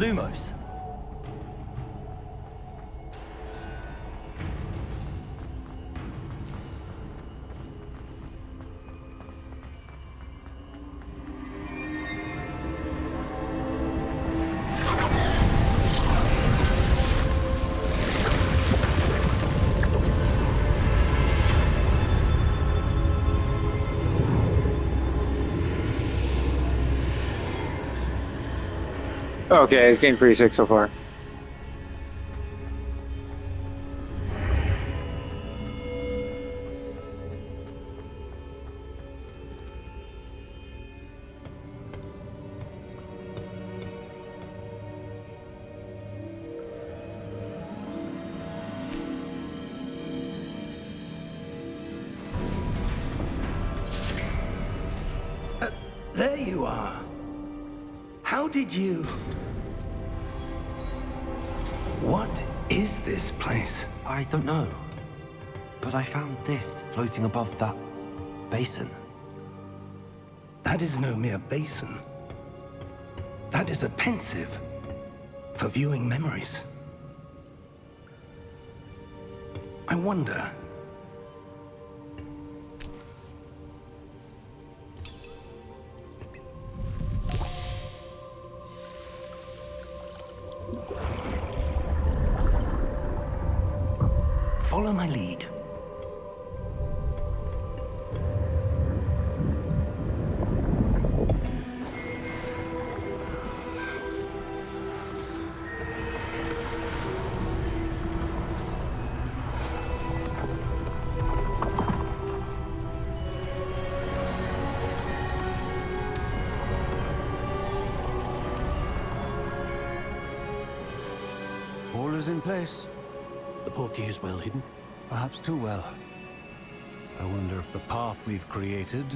Lumos. Okay, it's getting pretty sick so far. There you are. How did you... What is this place? I don't know. But I found this floating above that basin. That is no mere basin. That is a pensive for viewing memories. I wonder... Follow my lead. All is in place. The portkey is well hidden. Perhaps too well. I wonder if the path we've created...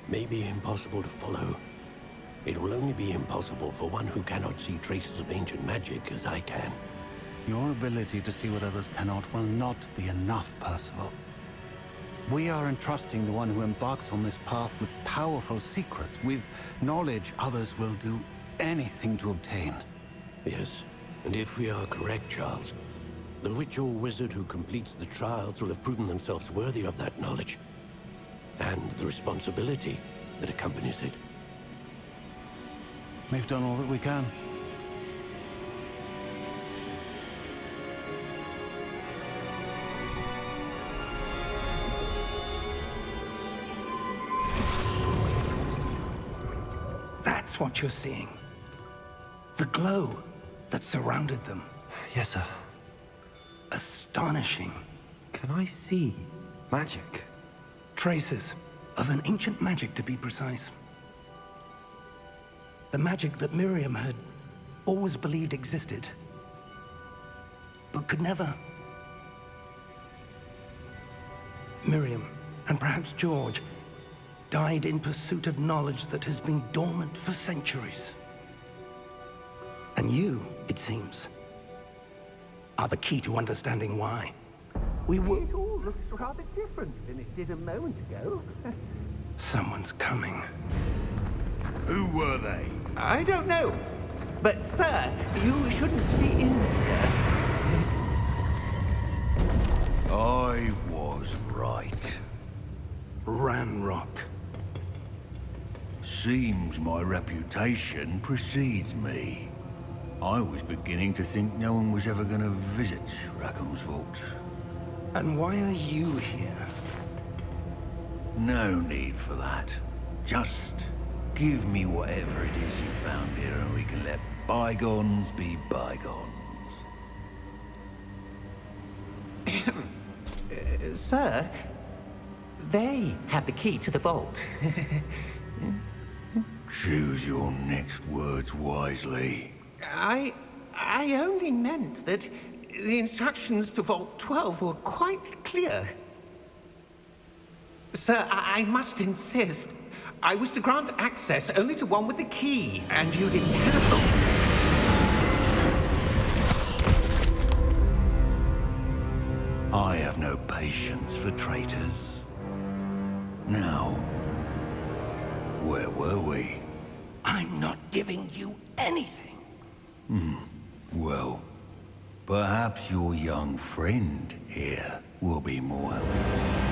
May be impossible to follow. It will only be impossible for one who cannot see traces of ancient magic as I can. Your ability to see what others cannot will not be enough, Percival. We are entrusting the one who embarks on this path with powerful secrets, with knowledge others will do anything to obtain. Yes, and if we are correct, Charles, the witch or wizard who completes the trials will have proven themselves worthy of that knowledge, and the responsibility that accompanies it. We've done all that we can. That's what you're seeing. The glow that surrounded them. Yes, sir. Astonishing. Can I see magic? Traces of an ancient magic, to be precise. The magic that Miriam had always believed existed, but could never. Miriam, and perhaps George, died in pursuit of knowledge that has been dormant for centuries. And you, it seems, are the key to understanding why. We will... It all looks rather different than it did a moment ago. Someone's coming. Who were they? I don't know. But, sir, you shouldn't be in here. I was right. Ranrock. Seems my reputation precedes me. I was beginning to think no one was ever going to visit Rackham's vault. And why are you here? No need for that. Just give me whatever it is you found here and we can let bygones be bygones. Sir, they have the key to the vault. Choose your next words wisely. I only meant that the instructions to Vault 12 were quite clear. Sir, I must insist. I was to grant access only to one with the key, and you didn't have them. I have no patience for traitors. Now, where were we? I'm not giving you anything. Well, perhaps your young friend here will be more helpful.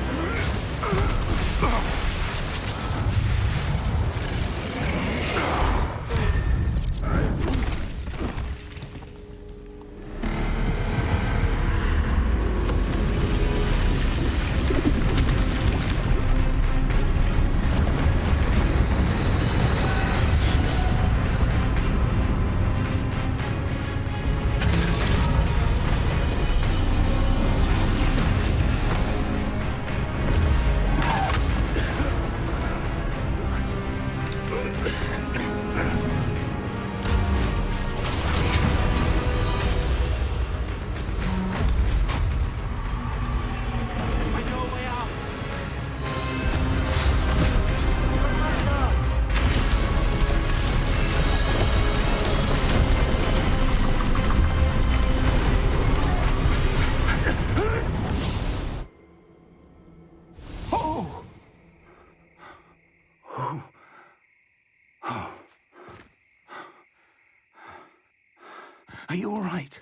Are you all right?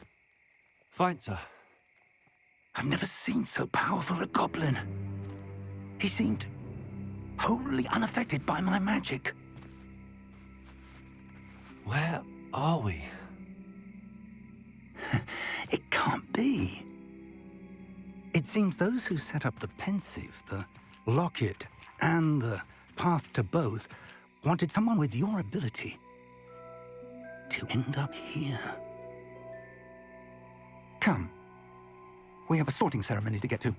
Fine, sir. I've never seen so powerful a goblin. He seemed wholly unaffected by my magic. Where are we? It can't be. It seems those who set up the pensive, the locket, and the path to both wanted someone with your ability to end up here. Come. We have a sorting ceremony to get to.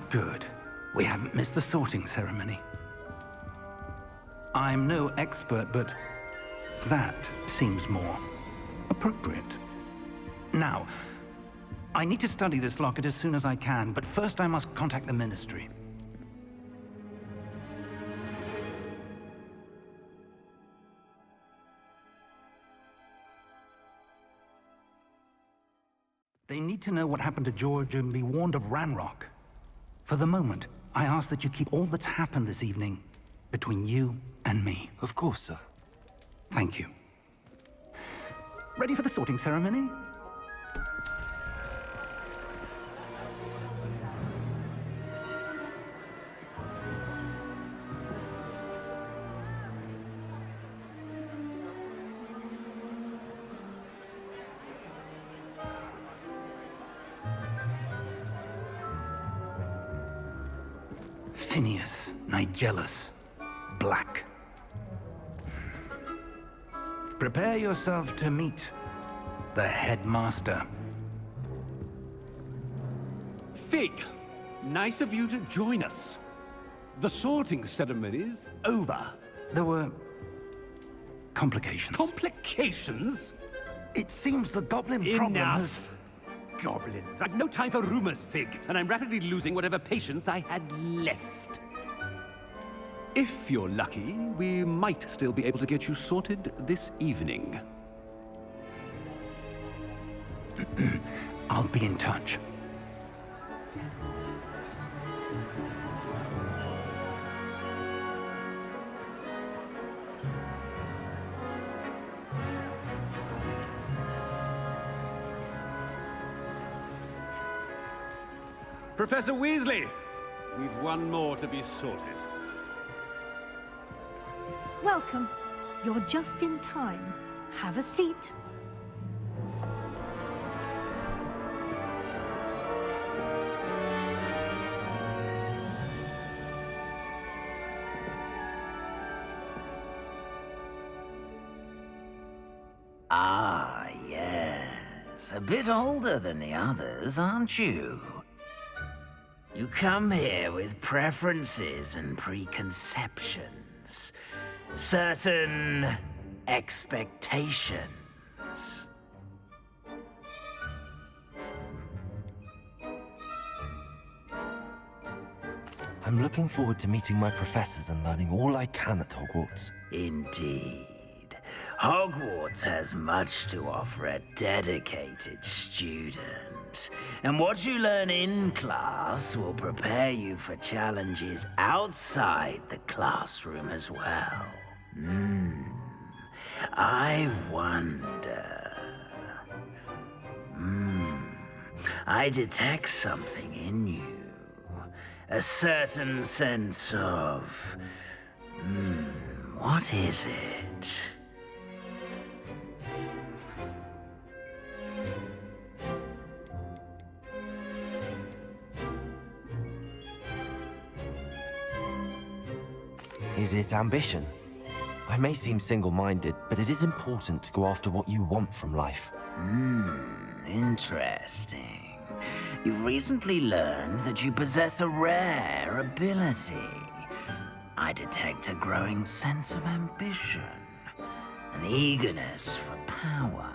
Good. We haven't missed the sorting ceremony. I'm no expert, but that seems more appropriate. Now, I need to study this locket as soon as I can, but first I must contact the Ministry. They need to know what happened to George and be warned of Ranrock. For the moment, I ask that you keep all that's happened this evening between you and me. Of course, sir. Thank you. Ready for the sorting ceremony? Phineas, Nigellus, Black. Prepare yourself to meet the headmaster. Fig, nice of you to join us. The sorting ceremony's over. There were complications. Complications? It seems the goblin problem has... Enough! Goblins. I've no time for rumors, Fig, and I'm rapidly losing whatever patience I had left. If you're lucky, we might still be able to get you sorted this evening. I'll be in touch. Professor Weasley, we've one more to be sorted. Welcome. You're just in time. Have a seat. Ah, yes. A bit older than the others, aren't you? You come here with preferences and preconceptions. Certain expectations. I'm looking forward to meeting my professors and learning all I can at Hogwarts. Indeed. Hogwarts has much to offer a dedicated student. And what you learn in class will prepare you for challenges outside the classroom as well. I wonder... I detect something in you. A certain sense of... what is it? Is it ambition? I may seem single-minded, but it is important to go after what you want from life. Interesting. You've recently learned that you possess a rare ability. I detect a growing sense of ambition, an eagerness for power.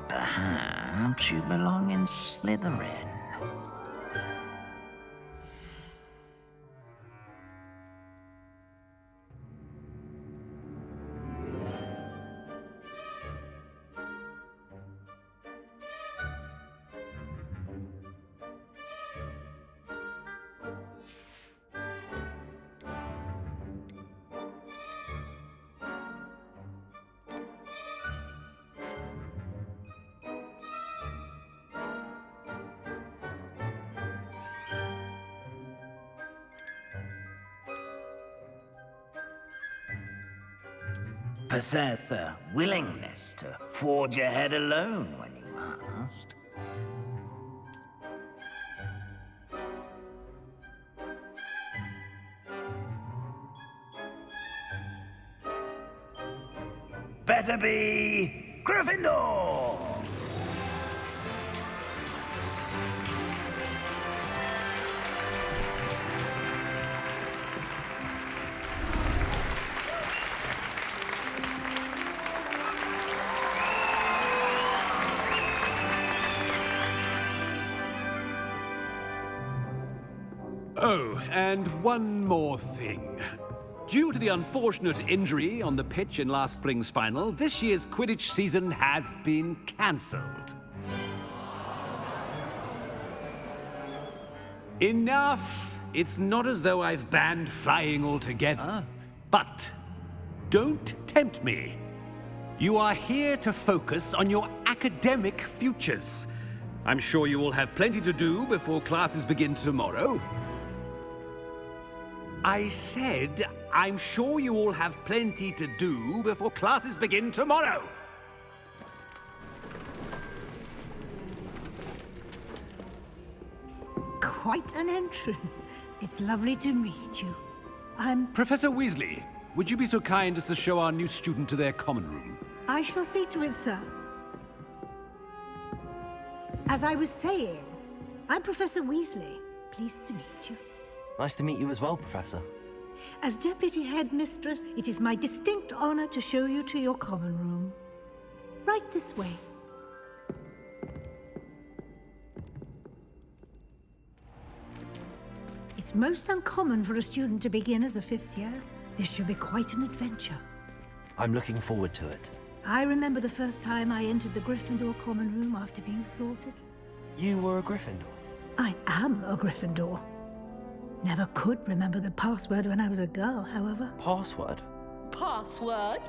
Perhaps you belong in Slytherin. Possess a willingness to forge ahead alone when you must. Better be Gryffindor! Oh, and one more thing. Due to the unfortunate injury on the pitch in last spring's final, this year's Quidditch season has been cancelled. Enough! It's not as though I've banned flying altogether, but don't tempt me. You are here to focus on your academic futures. I'm sure you will have plenty to do before classes begin tomorrow. I said, I'm sure you all have plenty to do before classes begin tomorrow. Quite an entrance. It's lovely to meet you. I'm... Professor Weasley, would you be so kind as to show our new student to their common room? I shall see to it, sir. As I was saying, I'm Professor Weasley. Pleased to meet you. Nice to meet you as well, Professor. As Deputy Headmistress, it is my distinct honor to show you to your common room. Right this way. It's most uncommon for a student to begin as a fifth year. This should be quite an adventure. I'm looking forward to it. I remember the first time I entered the Gryffindor common room after being sorted. You were a Gryffindor? I am a Gryffindor. Never could remember the password when I was a girl, however. Password? Password?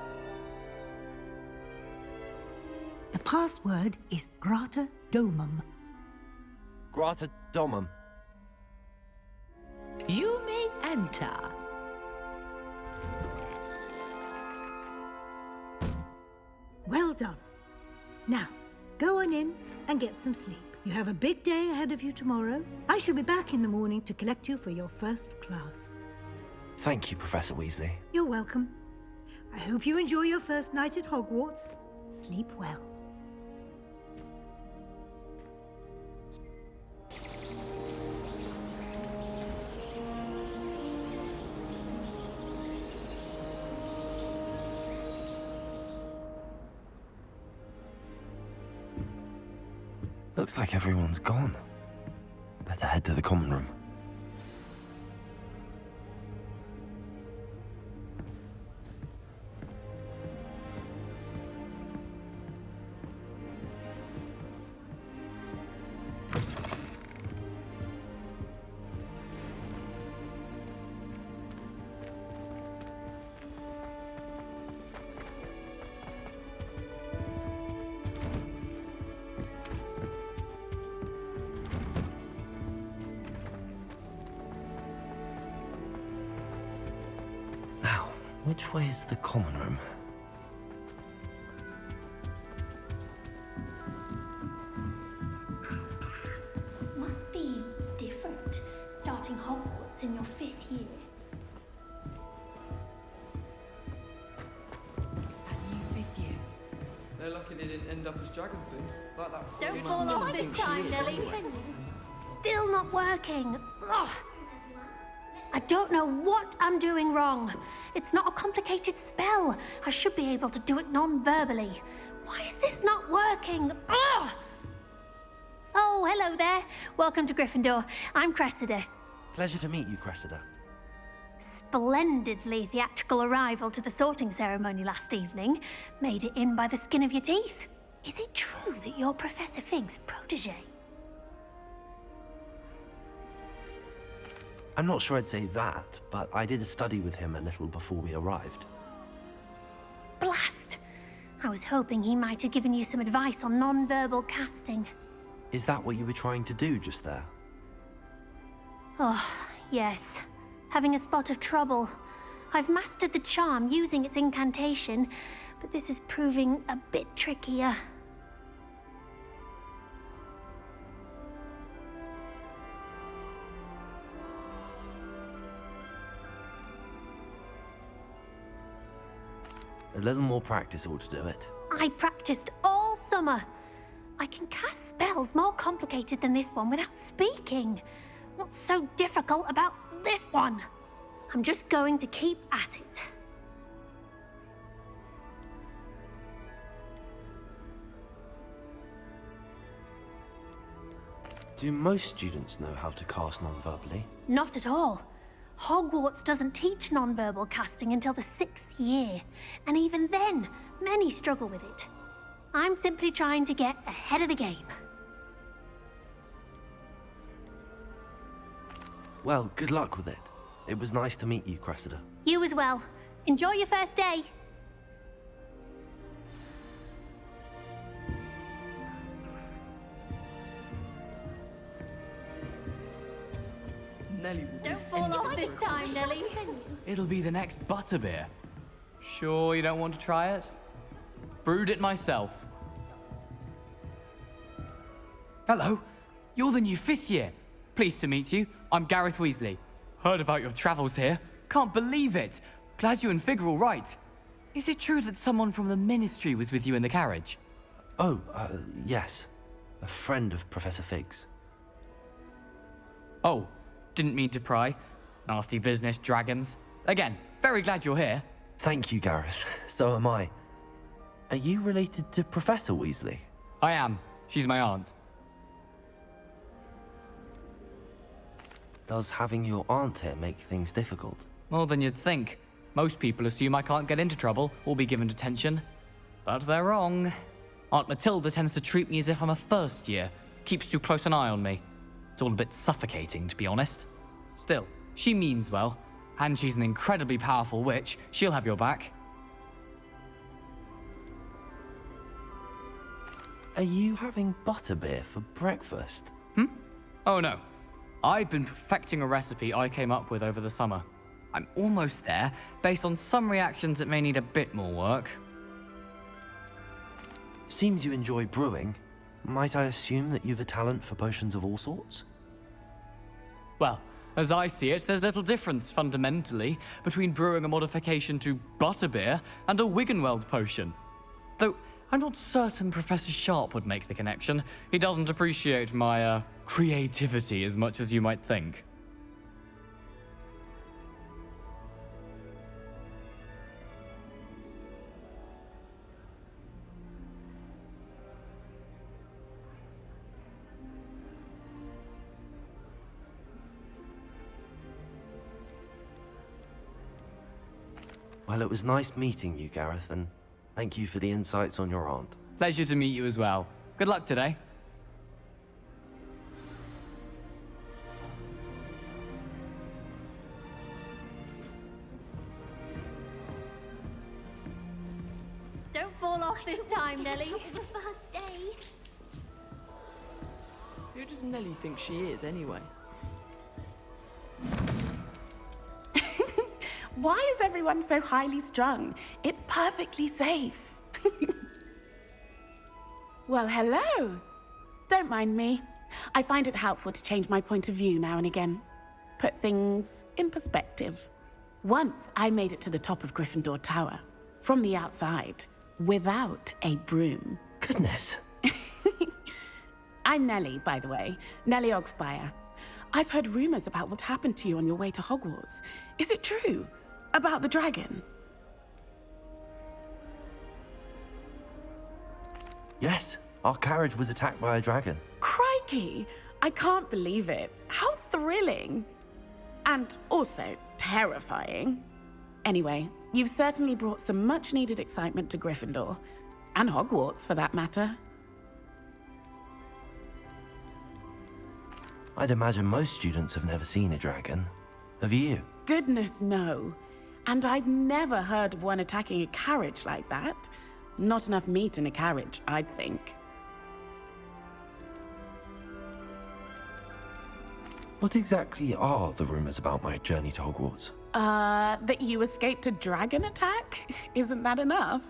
The password is Grata Domum. Grata Domum. You may enter. Well done. Now, go on in and get some sleep. You have a big day ahead of you tomorrow. I shall be back in the morning to collect you for your first class. Thank you, Professor Weasley. You're welcome. I hope you enjoy your first night at Hogwarts. Sleep well. Looks like everyone's gone. Better head to the common room. Which way is the common room? Must be different, starting Hogwarts in your 5th year. That new 5th year. They're lucky they didn't end up as dragon food, like that. Don't fall off this time, Lily. Still not working. Ugh. I don't know what I'm doing wrong. It's not a complicated spell. I should be able to do it non-verbally. Why is this not working? Ugh! Oh, hello there. Welcome to Gryffindor. I'm Cressida. Pleasure to meet you, Cressida. Splendidly theatrical arrival to the sorting ceremony last evening. Made it in by the skin of your teeth. Is it true that you're Professor Fig's protege? I'm not sure I'd say that, but I did study with him a little before we arrived. Blast! I was hoping he might have given you some advice on non-verbal casting. Is that what you were trying to do just there? Oh, yes. Having a spot of trouble. I've mastered the charm using its incantation, but this is proving a bit trickier. A little more practice ought to do it. I practiced all summer. I can cast spells more complicated than this one without speaking. What's so difficult about this one? I'm just going to keep at it. Do most students know how to cast non-verbally? Not at all. Hogwarts doesn't teach nonverbal casting until the 6th year, and even then, many struggle with it. I'm simply trying to get ahead of the game. Well, good luck with it. It was nice to meet you, Cressida. You as well. Enjoy your first day. Nelly will be Don't fall off this time, Nelly. It'll be the next butterbeer. Sure you don't want to try it? Brewed it myself. Hello, you're the new 5th year. Pleased to meet you. I'm Gareth Weasley. Heard about your travels here. Can't believe it. Glad you and Fig are all right. Is it true that someone from the Ministry was with you in the carriage? Oh, yes. A friend of Professor Fig's. Oh, didn't mean to pry. Nasty business, dragons. Again, very glad you're here. Thank you, Gareth. So am I. Are you related to Professor Weasley? I am. She's my aunt. Does having your aunt here make things difficult? More than you'd think. Most people assume I can't get into trouble or be given detention. But they're wrong. Aunt Matilda tends to treat me as if I'm a first year. Keeps too close an eye on me. It's all a bit suffocating, to be honest. Still, she means well. And she's an incredibly powerful witch. She'll have your back. Are you having butterbeer for breakfast? Oh no. I've been perfecting a recipe I came up with over the summer. I'm almost there. Based on some reactions, it may need a bit more work. Seems you enjoy brewing. Might I assume that you've a talent for potions of all sorts? Well, as I see it, there's little difference, fundamentally, between brewing a modification to butterbeer and a Wiggenweld potion. Though, I'm not certain Professor Sharp would make the connection. He doesn't appreciate my, creativity as much as you might think. Well, it was nice meeting you, Gareth, and thank you for the insights on your aunt. Pleasure to meet you as well. Good luck today. Don't fall off this time, Nelly. The first day. Who does Nelly think she is, anyway? Why is everyone so highly strung? It's perfectly safe. Well, hello. Don't mind me. I find it helpful to change my point of view now and again. Put things in perspective. Once I made it to the top of Gryffindor Tower, from the outside, without a broom. Goodness. I'm Nellie, by the way. Nellie Ogspire. I've heard rumors about what happened to you on your way to Hogwarts. Is it true? About the dragon? Yes, our carriage was attacked by a dragon. Crikey! I can't believe it. How thrilling! And also terrifying. Anyway, you've certainly brought some much-needed excitement to Gryffindor. And Hogwarts, for that matter. I'd imagine most students have never seen a dragon. Have you? Goodness, no. And I've never heard of one attacking a carriage like that. Not enough meat in a carriage, I'd think. What exactly are the rumors about my journey to Hogwarts? That you escaped a dragon attack? Isn't that enough?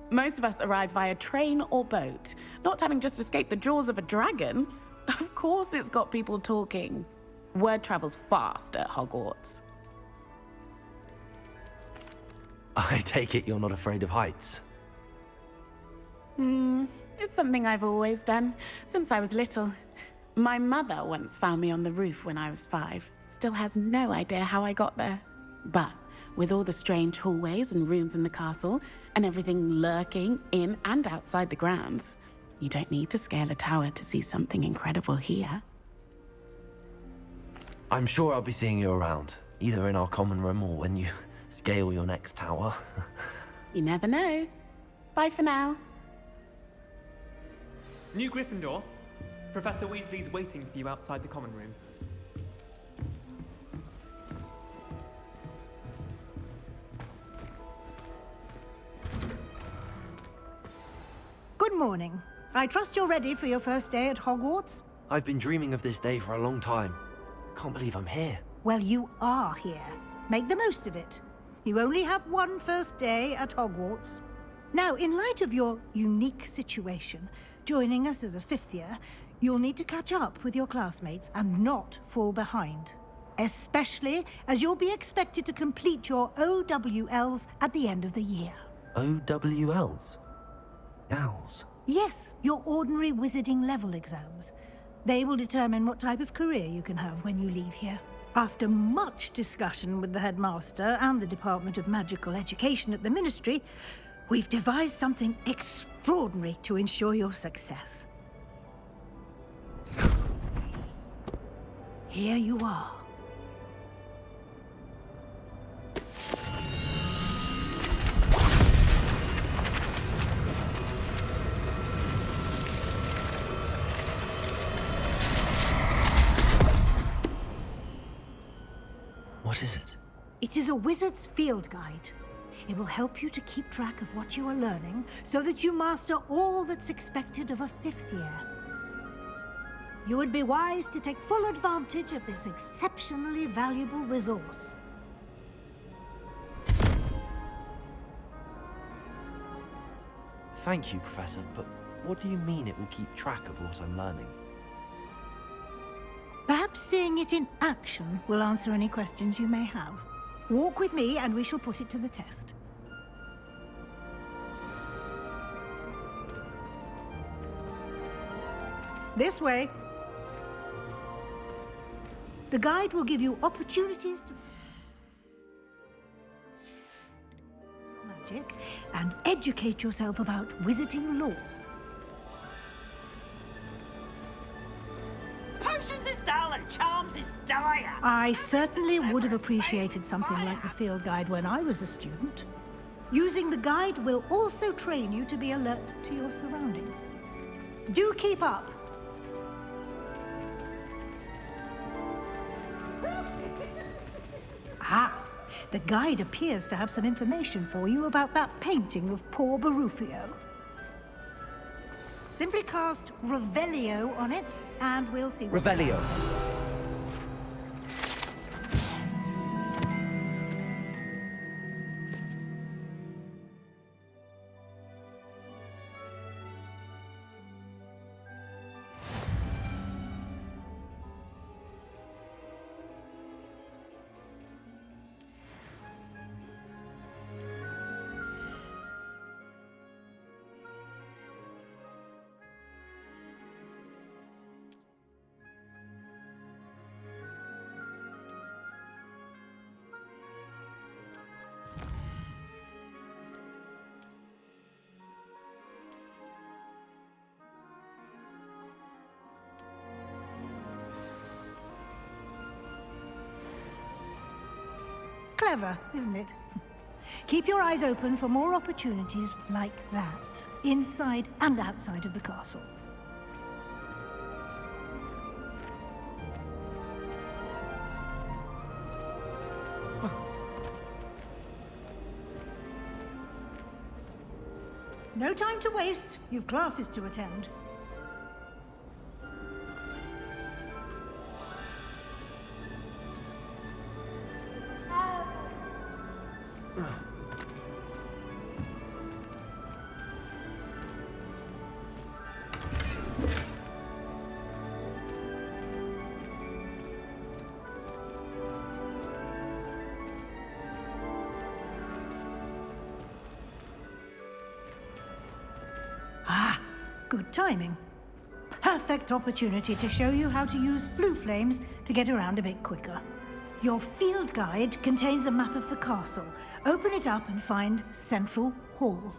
Most of us arrive via train or boat, not having just escaped the jaws of a dragon. Of course it's got people talking. Word travels fast at Hogwarts. I take it you're not afraid of heights. It's something I've always done, since I was little. My mother once found me on the roof when I was 5. Still has no idea how I got there. But with all the strange hallways and rooms in the castle, and everything lurking in and outside the grounds, you don't need to scale a tower to see something incredible here. I'm sure I'll be seeing you around, either in our common room or when you scale your next tower. You never know. Bye for now. New Gryffindor. Professor Weasley's waiting for you outside the common room. Good morning. I trust you're ready for your first day at Hogwarts? I've been dreaming of this day for a long time. Can't believe I'm here. Well, you are here. Make the most of it. You only have one first day at Hogwarts. Now, in light of your unique situation, joining us as a fifth year, you'll need to catch up with your classmates and not fall behind. Especially as you'll be expected to complete your OWLs at the end of the year. OWLs? Owls? Yes, your ordinary wizarding level exams. They will determine what type of career you can have when you leave here. After much discussion with the headmaster and the Department of Magical Education at the Ministry, we've devised something extraordinary to ensure your success. Here you are. What is it? It is a wizard's field guide. It will help you to keep track of what you are learning so that you master all that's expected of a fifth year. You would be wise to take full advantage of this exceptionally valuable resource. Thank you, Professor, but what do you mean it will keep track of what I'm learning? Perhaps seeing it in action will answer any questions you may have. Walk with me and we shall put it to the test. This way. The guide will give you opportunities to magic and educate yourself about wizarding lore. Potions is dull and charms is dire. I certainly would have appreciated something like the field guide when I was a student. Using the guide will also train you to be alert to your surroundings. Do keep up. Ah, the guide appears to have some information for you about that painting of poor Barufio. Simply cast Revelio on it, and we'll see what Revelio. Clever, isn't it? Keep your eyes open for more opportunities like that, inside and outside of the castle. No time to waste. You've classes to attend. Ah, good timing. Perfect opportunity to show you how to use flue flames to get around a bit quicker. Your field guide contains a map of the castle. Open it up and find Central Hall.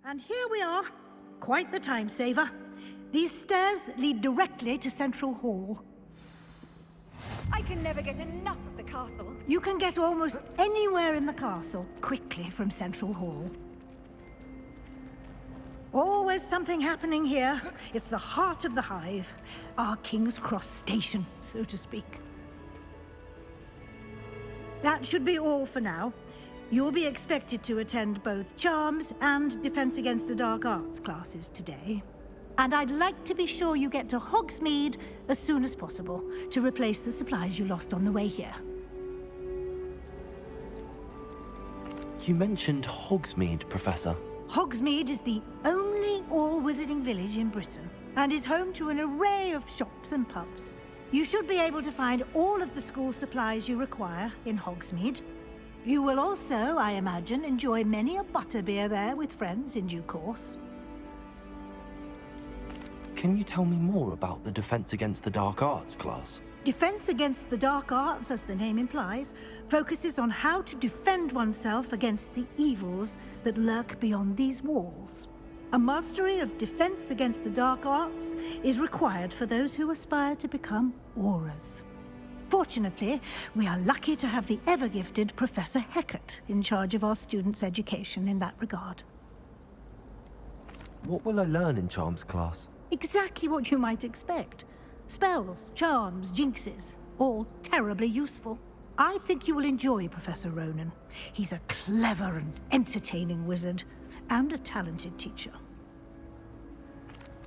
And here we are. Quite the time saver. These stairs lead directly to Central Hall. I can never get enough of the castle. You can get almost anywhere in the castle quickly from Central Hall. Always something happening here. It's the heart of the hive. Our King's Cross station, so to speak. That should be all for now. You'll be expected to attend both Charms and Defense Against the Dark Arts classes today. And I'd like to be sure you get to Hogsmeade as soon as possible to replace the supplies you lost on the way here. You mentioned Hogsmeade, Professor. Hogsmeade is the only all-wizarding village in Britain and is home to an array of shops and pubs. You should be able to find all of the school supplies you require in Hogsmeade. You will also, I imagine, enjoy many a butterbeer there with friends in due course. Can you tell me more about the Defense Against the Dark Arts class? Defense Against the Dark Arts, as the name implies, focuses on how to defend oneself against the evils that lurk beyond these walls. A mastery of Defense Against the Dark Arts is required for those who aspire to become Aurors. Fortunately, we are lucky to have the ever-gifted Professor Hecat in charge of our students' education in that regard. What will I learn in Charms class? Exactly what you might expect. Spells, charms, jinxes, all terribly useful. I think you will enjoy Professor Ronan. He's a clever and entertaining wizard, and a talented teacher.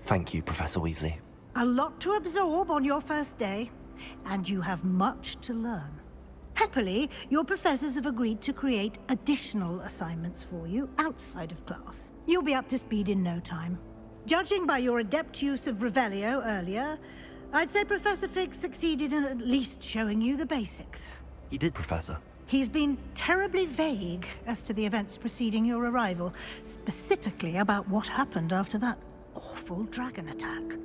Thank you, Professor Weasley. A lot to absorb on your first day, and you have much to learn. Happily, your professors have agreed to create additional assignments for you outside of class. You'll be up to speed in no time. Judging by your adept use of Revelio earlier, I'd say Professor Fig succeeded in at least showing you the basics. He did, Professor. He's been terribly vague as to the events preceding your arrival, specifically about what happened after that awful dragon attack.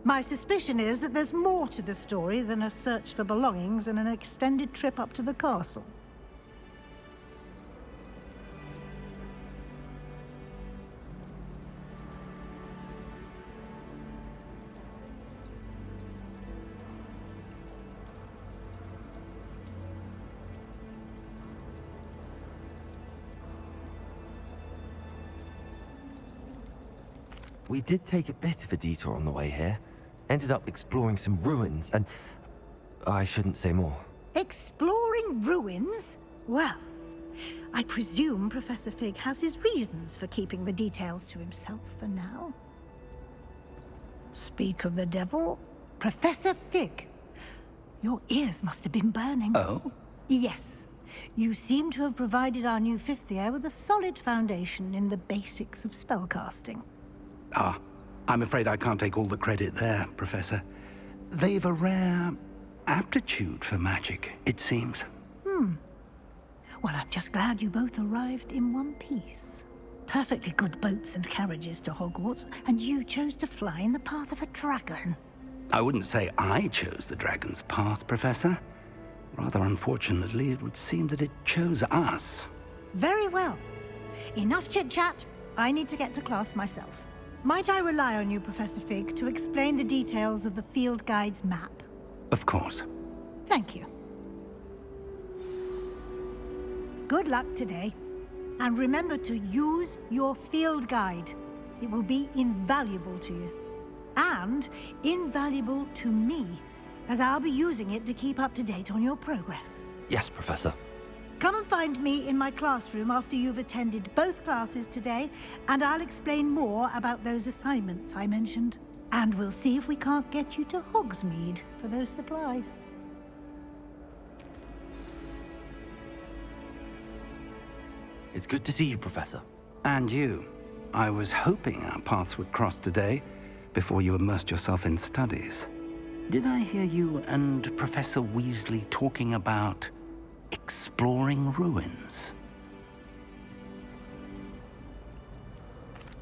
My suspicion is that there's more to the story than a search for belongings and an extended trip up to the castle. We did take a bit of a detour on the way here. Ended up exploring some ruins, and I shouldn't say more. Exploring ruins? Well, I presume Professor Fig has his reasons for keeping the details to himself for now. Speak of the devil, Professor Fig. Your ears must have been burning. Oh? Yes. You seem to have provided our new fifth year with a solid foundation in the basics of spellcasting. Ah, I'm afraid I can't take all the credit there, Professor. They've a rare aptitude for magic, it seems. Well, I'm just glad you both arrived in one piece. Perfectly good boats and carriages to Hogwarts, and you chose to fly in the path of a dragon. I wouldn't say I chose the dragon's path, Professor. Rather unfortunately, it would seem that it chose us. Very well. Enough chit-chat. I need to get to class myself. Might I rely on you, Professor Fig, to explain the details of the field guide's map? Of course. Thank you. Good luck today. And remember to use your field guide. It will be invaluable to you. And invaluable to me, as I'll be using it to keep up to date on your progress. Yes, Professor. Come and find me in my classroom after you've attended both classes today, and I'll explain more about those assignments I mentioned. And we'll see if we can't get you to Hogsmeade for those supplies. It's good to see you, Professor. And you. I was hoping our paths would cross today, before you immersed yourself in studies. Did I hear you and Professor Weasley talking about exploring ruins?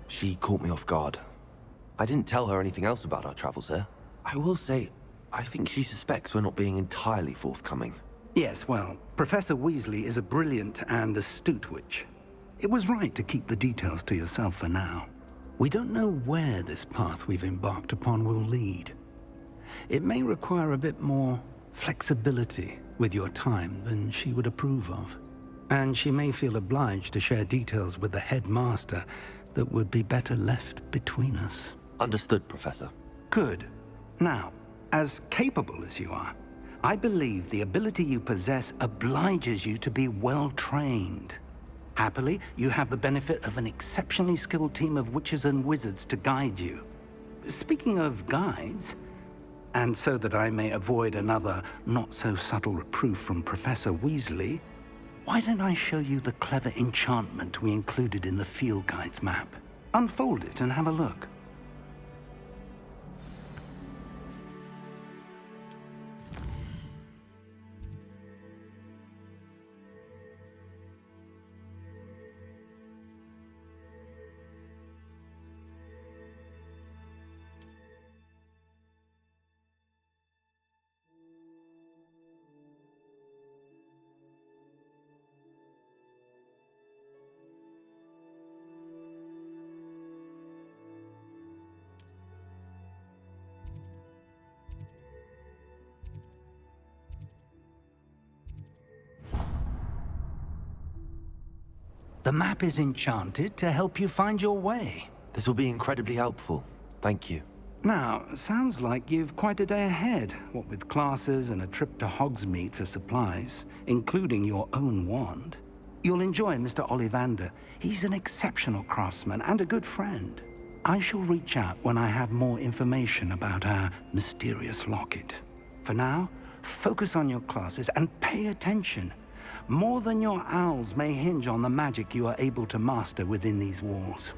She caught me off guard. I didn't tell her anything else about our travels here. I will say, I think she suspects we're not being entirely forthcoming. Yes, well, Professor Weasley is a brilliant and astute witch. It was right to keep the details to yourself for now. We don't know where this path we've embarked upon will lead. It may require a bit more flexibility with your time than she would approve of. And she may feel obliged to share details with the headmaster that would be better left between us. Understood, Professor. Good. Now, as capable as you are, I believe the ability you possess obliges you to be well trained. Happily, you have the benefit of an exceptionally skilled team of witches and wizards to guide you. Speaking of guides, and so that I may avoid another not-so-subtle reproof from Professor Weasley, why don't I show you the clever enchantment we included in the field guide's map? Unfold it and have a look. The map is enchanted to help you find your way. This will be incredibly helpful. Thank you. Now, sounds like you've quite a day ahead, what with classes and a trip to Hogsmeade for supplies, including your own wand. You'll enjoy Mr. Ollivander. He's an exceptional craftsman and a good friend. I shall reach out when I have more information about our mysterious locket. For now, focus on your classes and pay attention. More than your owls may hinge on the magic you are able to master within these walls.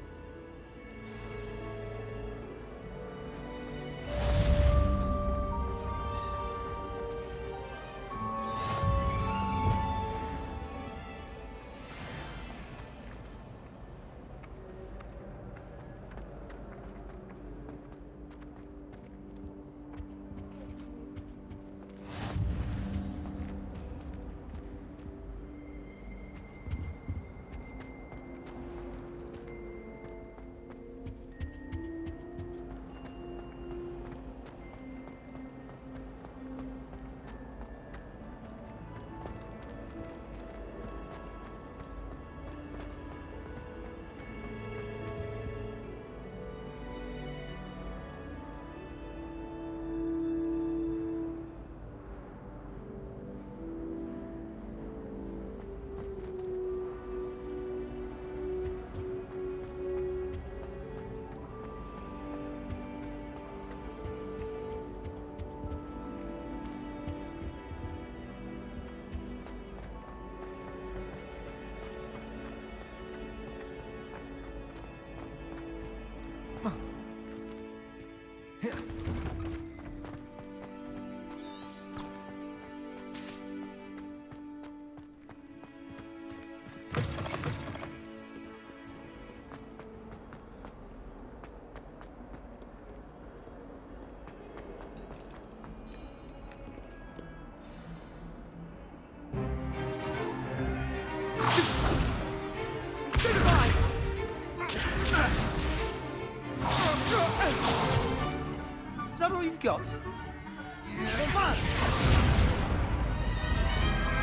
Is that all you've got?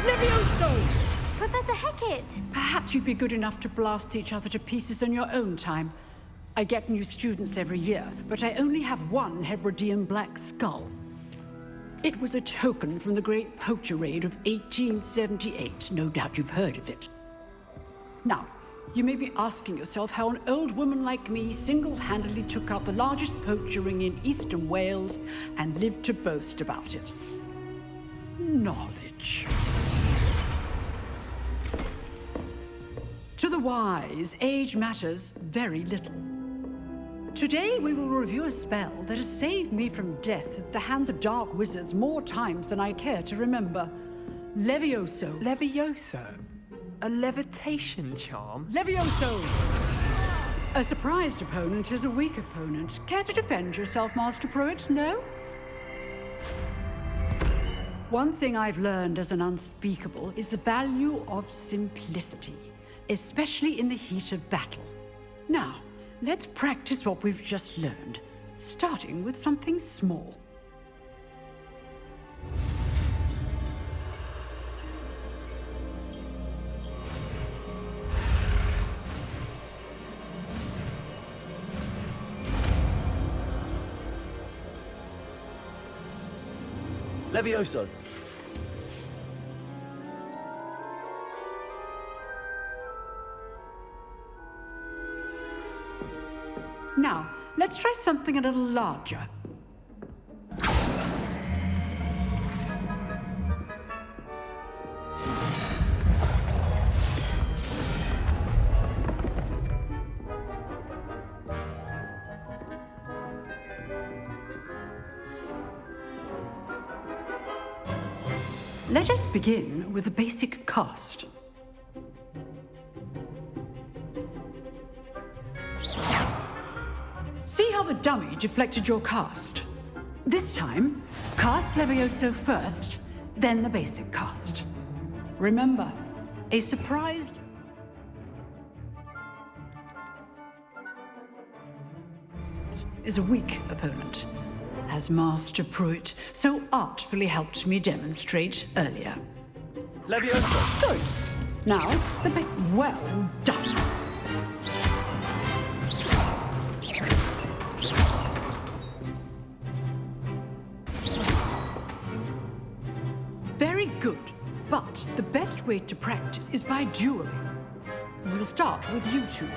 Levioso! Professor Hecat! Perhaps you'd be good enough to blast each other to pieces on your own time. I get new students every year, but I only have one Hebridean black skull. It was a token from the Great Poacher Raid of 1878. No doubt you've heard of it. Now, you may be asking yourself how an old woman like me single-handedly took out the largest poacher ring in eastern Wales and lived to boast about it. Knowledge. To the wise, age matters very little. Today we will review a spell that has saved me from death at the hands of dark wizards more times than I care to remember. Levioso. Levioso? A levitation charm? Levioso! A surprised opponent is a weak opponent. Care to defend yourself, Master Pruitt? No? One thing I've learned as an unspeakable is the value of simplicity. especially in the heat of battle. Now, let's practice what we've just learned, starting with something small. Levioso. Now, let's try something a little larger. Let us begin with a basic cast. See how the dummy deflected your cast? This time, cast Levioso first, then the basic cast. Remember, a surprised... is a weak opponent, as Master Pruitt so artfully helped me demonstrate earlier. Levioso! Good. Now, the well done. Very good, but the best way to practice is by dueling. We'll start with you two.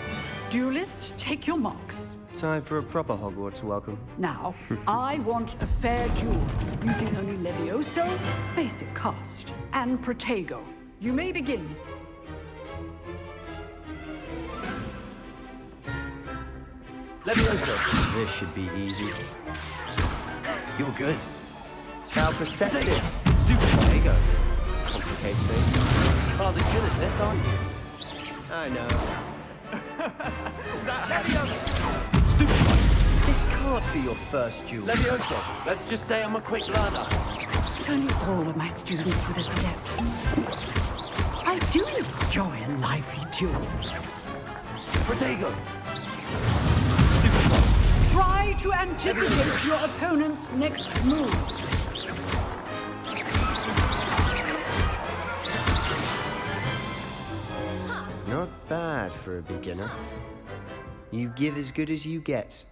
Duelists, take your marks. Time for a proper Hogwarts welcome. Now, I want a fair duel, using only Levioso, basic cast, and Protego. You may begin. Levioso. This should be easy. You're good. How perceptive. Stupid Protego. Complicates things. Rather good at this, aren't you? I know. Levioso! Stupid one! This can't be your first duel. Levioso, let's just say I'm a quick learner. If only all of my students were this adept. I do enjoy a lively duel. Protego! Try to anticipate your opponent's next move. Not bad for a beginner. You give as good as you get.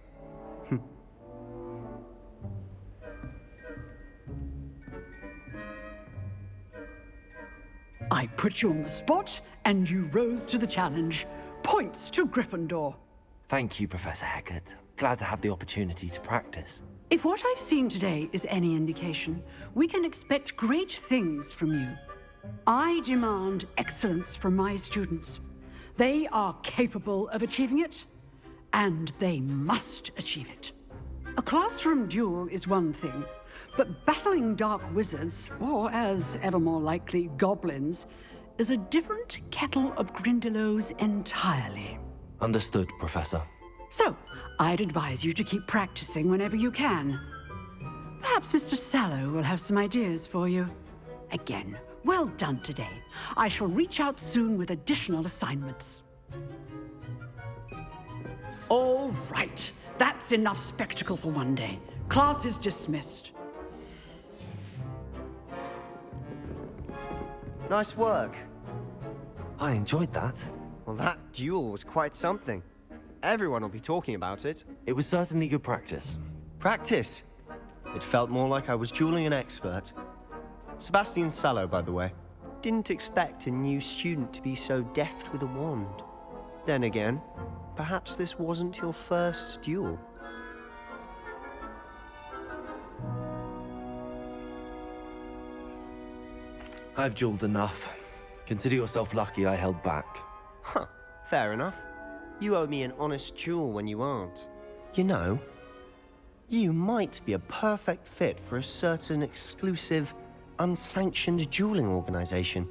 I put you on the spot, and you rose to the challenge. Points to Gryffindor. Thank you, Professor Hecat. Glad to have the opportunity to practice. If what I've seen today is any indication, we can expect great things from you. I demand excellence from my students. They are capable of achieving it, and they must achieve it. A classroom duel is one thing, but battling dark wizards, or as ever more likely, goblins, is a different kettle of Grindylows entirely. Understood, Professor. So, I'd advise you to keep practicing whenever you can. Perhaps Mr. Sallow will have some ideas for you. Again, well done today. I shall reach out soon with additional assignments. All right, that's enough spectacle for one day. Class is dismissed. Nice work. I enjoyed that. Well, that duel was quite something. Everyone will be talking about it. It was certainly good practice. Practice? It felt more like I was dueling an expert. Sebastian Sallow, by the way. Didn't expect a new student to be so deft with a wand. Then again, perhaps this wasn't your first duel. I've dueled enough. Consider yourself lucky I held back. Huh, fair enough. You owe me an honest duel when you aren't. You know, you might be a perfect fit for a certain exclusive, unsanctioned dueling organization.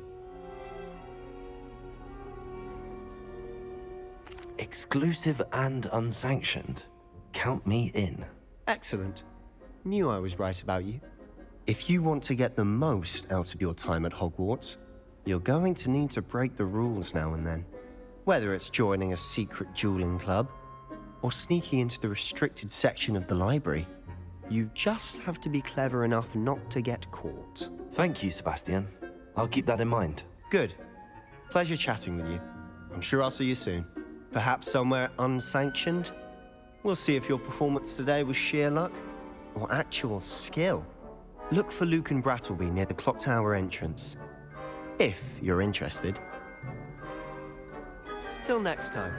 Exclusive and unsanctioned. Count me in. Excellent. Knew I was right about you. If you want to get the most out of your time at Hogwarts, you're going to need to break the rules now and then. Whether it's joining a secret dueling club or sneaking into the restricted section of the library, you just have to be clever enough not to get caught. Thank you, Sebastian. I'll keep that in mind. Good. Pleasure chatting with you. I'm sure I'll see you soon. Perhaps somewhere unsanctioned? We'll see if your performance today was sheer luck or actual skill. Look for Luke and Brattleby near the clock tower entrance, if you're interested. Till next time.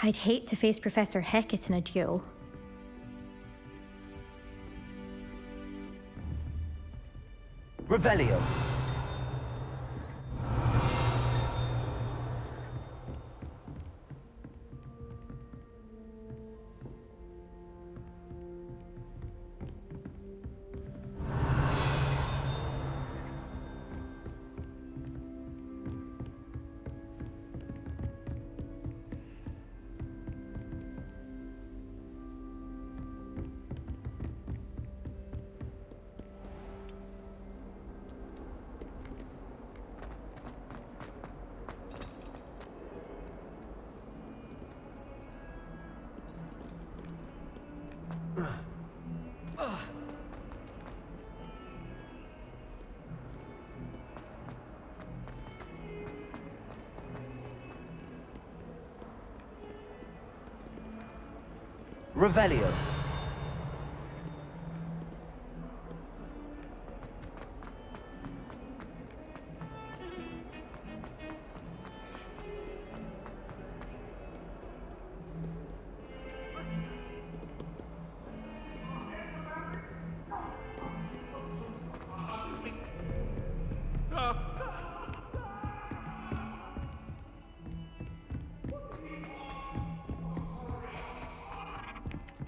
I'd hate to face Professor Hecat in a duel. Revelio. Revelio.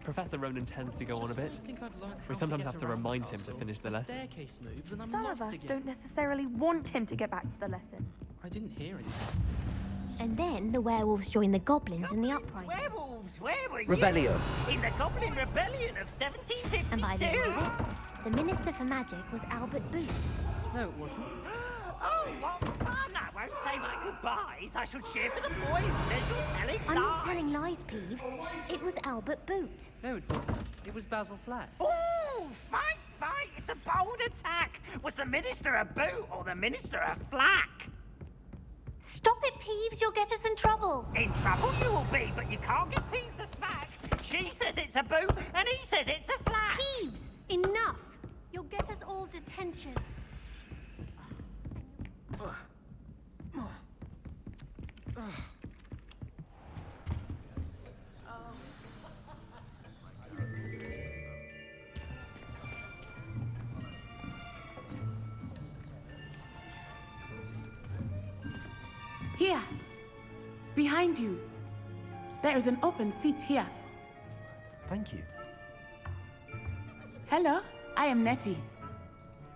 Professor Ronan tends to go on a bit. We sometimes have to remind him to finish the lesson. Some of us don't necessarily want him to get back to the lesson. I didn't hear anything. And then the werewolves joined the goblins in the uprising. Werewolves, where were Revelio. you? In the Goblin Rebellion of 1752. And by the end of it, the Minister for Magic was Albert Boot. No, it wasn't. Oh, what fun! I won't say my goodbyes. I shall cheer for the boy who says you're telling lies. I'm not telling lies, Peeves. It was Albert Boot. No, it wasn't. It was Basil Flash. Oh, fight, fight! It's a bold attack. Was the Minister a boot or the Minister a flack? Stop it, Peeves. You'll get us in trouble. In trouble you will be, but you can't get Peeves a smack. She says it's a boot, and he says it's a flack. Peeves, enough. You'll get us all detention. Here, behind you. There is an open seat here. Thank you. Hello, I am Nettie.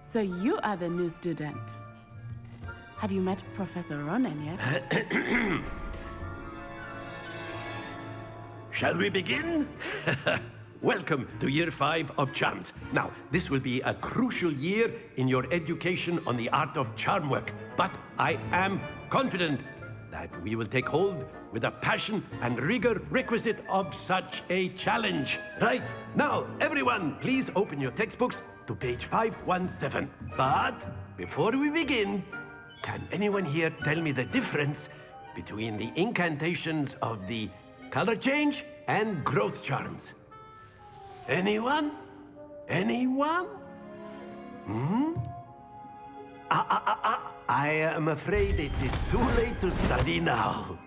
So you are the new student. Have you met Professor Ronan yet? Shall we begin? Welcome to Year 5 of Charms. Now, this will be a crucial year in your education on the art of charm work, but I am confident that we will take hold with the passion and rigor requisite of such a challenge. Right, now, everyone, please open your textbooks to page 517. But before we begin, can anyone here tell me the difference between the incantations of the color change and growth charms? Anyone? Anyone? I am afraid it is too late to study now.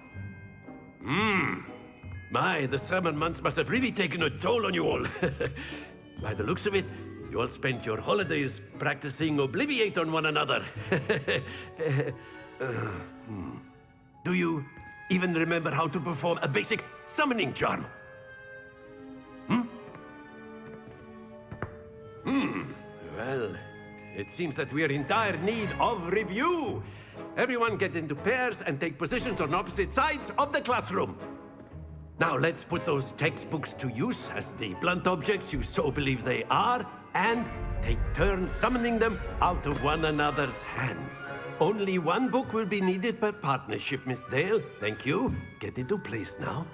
My, the summer months must have really taken a toll on you all. By the looks of it, you all spent your holidays practicing Obliviate on one another. Do you even remember how to perform a basic summoning charm? Well, it seems that we are in dire need of review. Everyone get into pairs and take positions on opposite sides of the classroom. Now let's put those textbooks to use as the blunt objects you so believe they are, and take turns summoning them out of one another's hands. Only one book will be needed per partnership, Miss Dale. Thank you. Get into place now.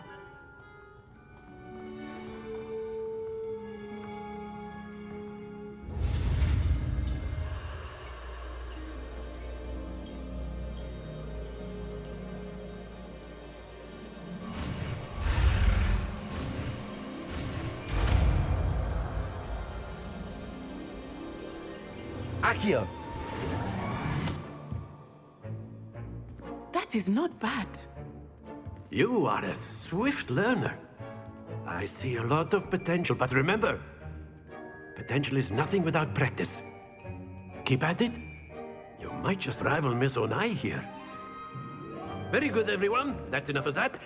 Accio! That is not bad. You are a swift learner. I see a lot of potential, but remember, potential is nothing without practice. Keep at it. You might just rival Miss Onai here. Very good, everyone. That's enough of that.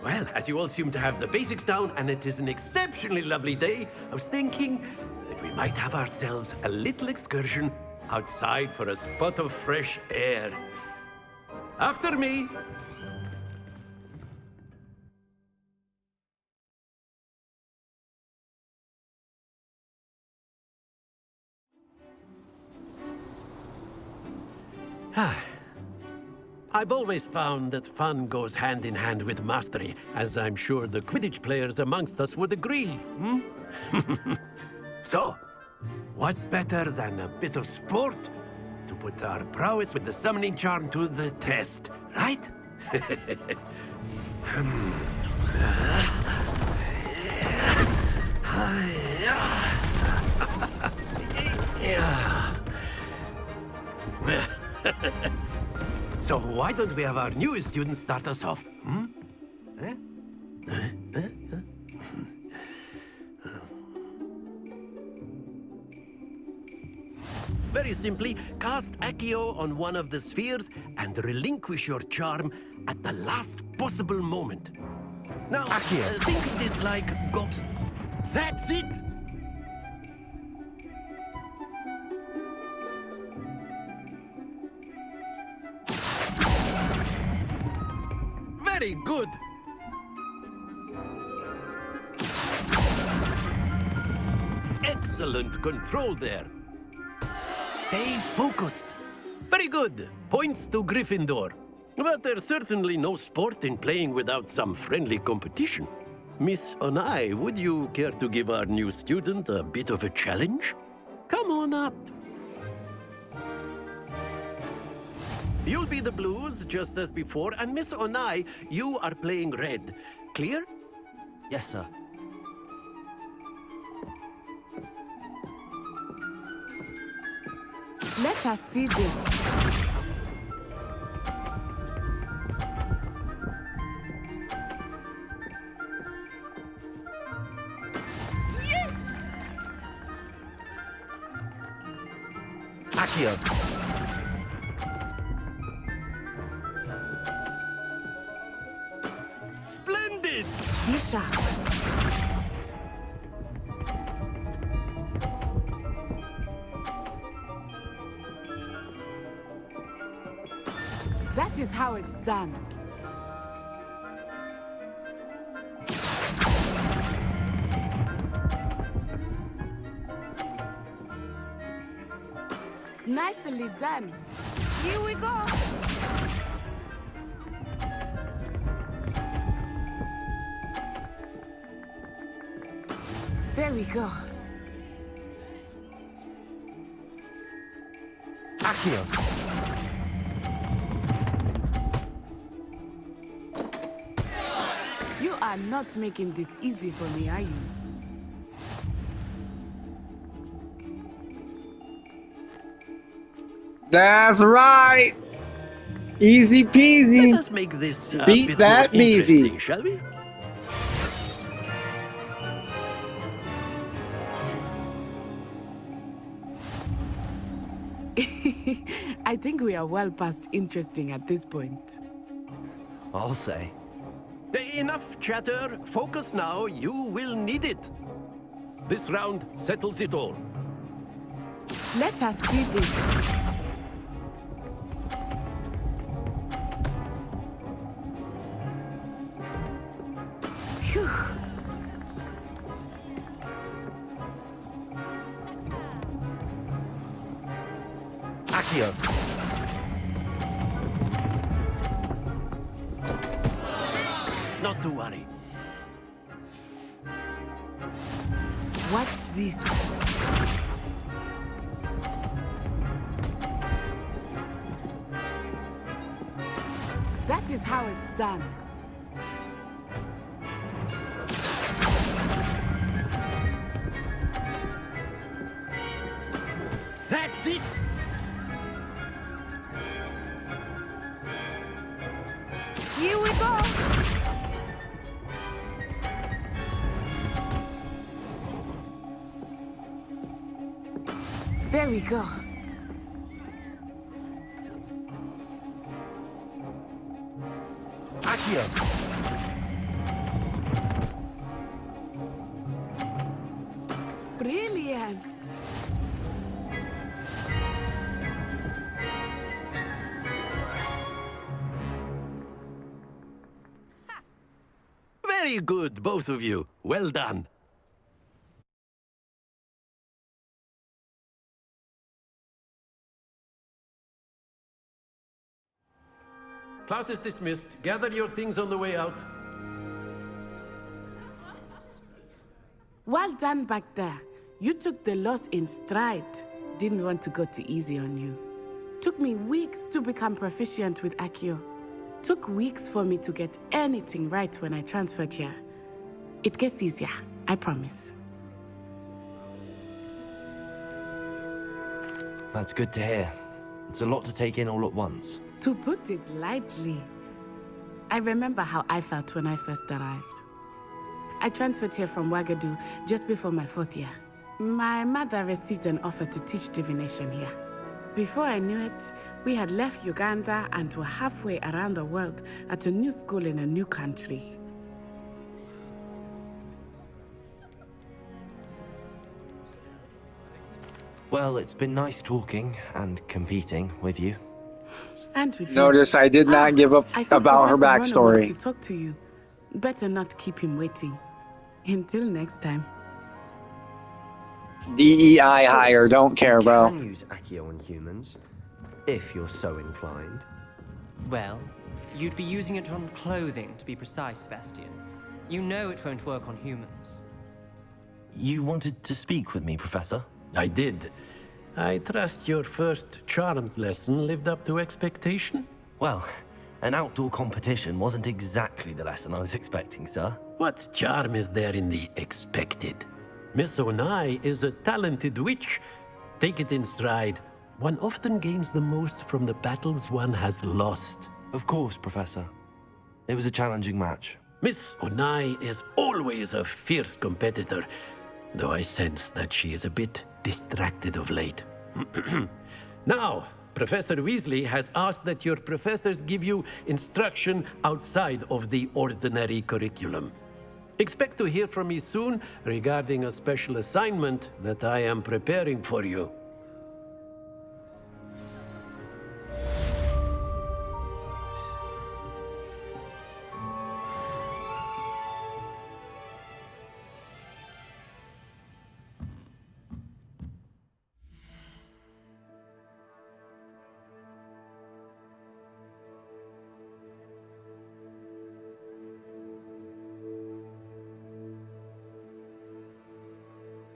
Well, as you all seem to have the basics down, and it is an exceptionally lovely day, I was thinking that we might have ourselves a little excursion outside for a spot of fresh air. After me. I've always found that fun goes hand in hand with mastery, as I'm sure the Quidditch players amongst us would agree, hmm? So, what better than a bit of sport to put our prowess with the summoning charm to the test, right? So why don't we have our newest student start us off? Hmm? Very simply, cast Accio on one of the spheres and relinquish your charm at the last possible moment. Now, think of this like gobs. That's it! Very good! Excellent control there. Stay focused. Very good. Points to Gryffindor. But there's certainly no sport in playing without some friendly competition. Miss Onai, would you care to give our new student a bit of a challenge? Come on up. You'll be the blues, just as before, and Miss Onai, you are playing red. Clear? Yes, sir. Let us see this. Yes! Accio. Splendid! Misha. That is how it's done. Nicely done. Here we go. There we go. Accio. You are not making this easy for me, are you? That's right. Easy peasy. Let us make this a Beat bit that more easy. interesting, shall we? I think we are well past interesting at this point. I'll say. Enough chatter. Focus now. You will need it. This round settles it all. Let us see this. Accio. Not to worry. Watch this. That is how it's done. That's it! Here we go! There we go. Accio. Brilliant! Very good, both of you. Well done. Class is dismissed. Gather your things on the way out. Well done back there. You took the loss in stride. Didn't want to go too easy on you. Took me weeks to become proficient with Accio. Took weeks for me to get anything right when I transferred here. It gets easier, I promise. That's good to hear. It's a lot to take in all at once. To put it lightly, I remember how I felt when I first arrived. I transferred here from Ouagadougou just before my 4th year. My mother received an offer to teach divination here. Before I knew it, we had left Uganda and were halfway around the world at a new school in a new country. Well, it's been nice talking and competing with you. And with Notice I did not give up I think about her Professor Runner wants backstory. to talk to you. Better not keep him waiting. Until next time. DEI hire, don't care, bro. You can use Accio on humans, if you're so inclined. Well, you'd be using it on clothing, to be precise, Sebastian. You know it won't work on humans. You wanted to speak with me, Professor? I did. I trust your first charms lesson lived up to expectation? Well, an outdoor competition wasn't exactly the lesson I was expecting, sir. What charm is there in the expected? Miss Onai is a talented witch. Take it in stride. One often gains the most from the battles one has lost. Of course, Professor. It was a challenging match. Miss Onai is always a fierce competitor, though I sense that she is a bit distracted of late. Now, Professor Weasley has asked that your professors give you instruction outside of the ordinary curriculum. Expect to hear from me soon regarding a special assignment that I am preparing for you.